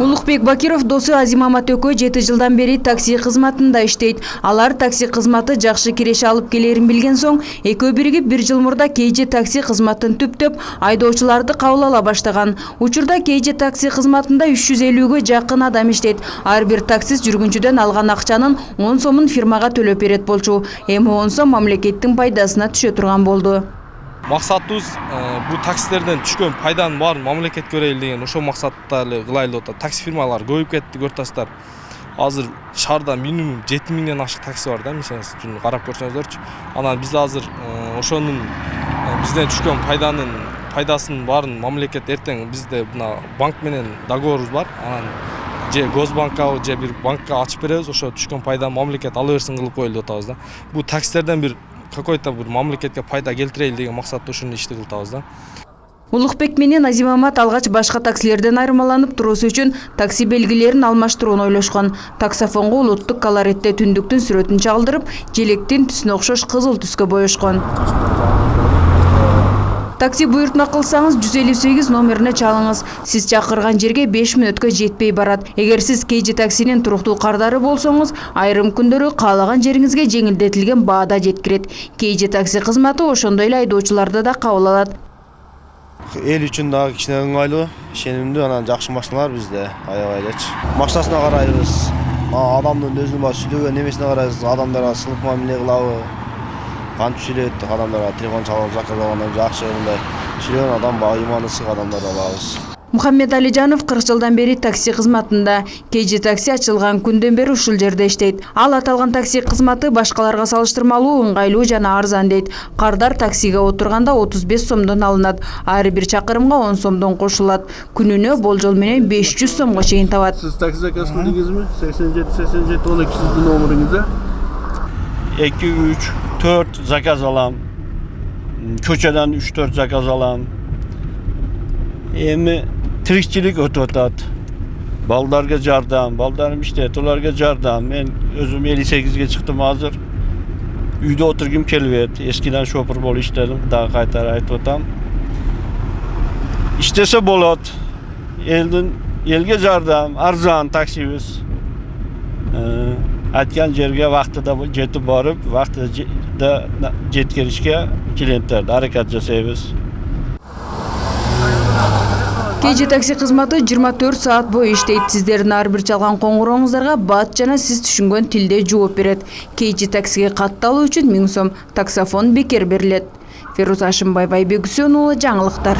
Улукбек Бакиров досу Азимамат экөө 7 жылдан бери такси кызматында иштейт. Алар такси кызматы жакшы киреше алып келерин билген соң, экөө биригип 1 жыл мурда KG такси кызматын түптөп, айдоочуларды кабыл ала баштаган. Учурда KG такси кызматында 350гө жакын адам иштейт. Ар бир таксист жүргүнчүдөн алган акчанын 10 сомун фирмага төлөп берет болчу. Эми 10 сом мамлекеттин пайдасына түшө турган болду. Максатыбыз бул таксилерден түшкөн пайданын баарын мамлекетке берели деген ошол максатта эле кылайлы деп атат. Такси фирмалар көбөйүп кетти, көрүп азыр шаарда минимум 7000ден ашык такси бар да, мисалы үчүн карап көрсөңүздөрчү. Анан биз азыр ошонун бизден түшкөн пайдасынын баарын мамлекет эртең бизде мына банк менен договорубуз бар. Анан же Госбанкка же бир банкка ачып беребиз, ошо түшкөн пайданы мамлекет ала берсин кылып коелу деп атабыз да. Бул таксилерден бир какой-то bir мамлекетке пайда келтирели деген максатта ушуну ишти кылтабыз да. Улукбек менен Азимамат алгач башка таксилерден айырмаланып туруусу үчүн такси белгилерин алмаштырууну ойлошкон. Таксофонго улуттук колоретте түндүктүн сүрөтүн чалдырып, желектин түсүнө окшош кызыл түскө боешкон. Такси буйртма кылсаңыз 158 номерине чалыңыз. Сиз чакырган жерге 5 мүнөткө жетпей барат. Эгер сиз KG таксинин туруктуу кардары болсоңуз, айрым күндөрү каалаган жериңизге жеңилдетилген баада жеткирет. KG такси кызматы ошондой эле айдоочуларды да кабыл алат. Эл үчүн дагы кичине ыңгайлуу, ишенимдүү, анан жакшы машиналар бизде аябай элечи. Максатына карайбыз. Адамдын өзүнүн сүйлөгөн немесине карайбыз, адамдарга сылык мамиле кылабы. Кантип сүйлөйт адамдарга телефон чалып заказ алганда жакшы мындай сүйлөгөн адам иманы ысык адамдарды алабыз. Мухаммед Алижанов 40 жылдан бери такси кызматында. KG такси ачылган күндөн бери ушул жерде иштейт. Ал аталган такси кызматы башкаларга салыштырмалуу ыңгайлуу жана арзан дейт. Кардар таксиге отурганда 35 сомдон алынат. Ар бир чакырымга 10 сомдон кошулат. Күнүнө болжол менен 500 сомго чейин табат. Сиз такси заказ кылдыңызбы? 87 12 сиздин номериңизде? 2 3 4 zakaz alam. Köçeden 3-4 zakaz alam. Emi tirikçilik ötütat. Baldarga jardam, baldarım iştet, ularga jardam. Men özüm 58'ge çıktım hazır. Uyda oturgum kelbet. Eskiden şoför bol işledim. Daha kaytar aytып atam. İştese bolat. Elge jardam, arzan taksimiz. Aytgan жерге vaqtida жетип барып, vaqtida жеткиришке клиенттерди аракет жасайбыз. KG такси кызматы 24 саат бою иштейт. Сиздердин ар бир чалган коңгурооңуздарга бат жана сиз түшүнгөн тилде жооп берет. KG таксиге катталуу үчүн 1000 сом таксофон бекер берилет. Феруза Ашымбаева, Айбек Үсөнұлы, жаңылыктар.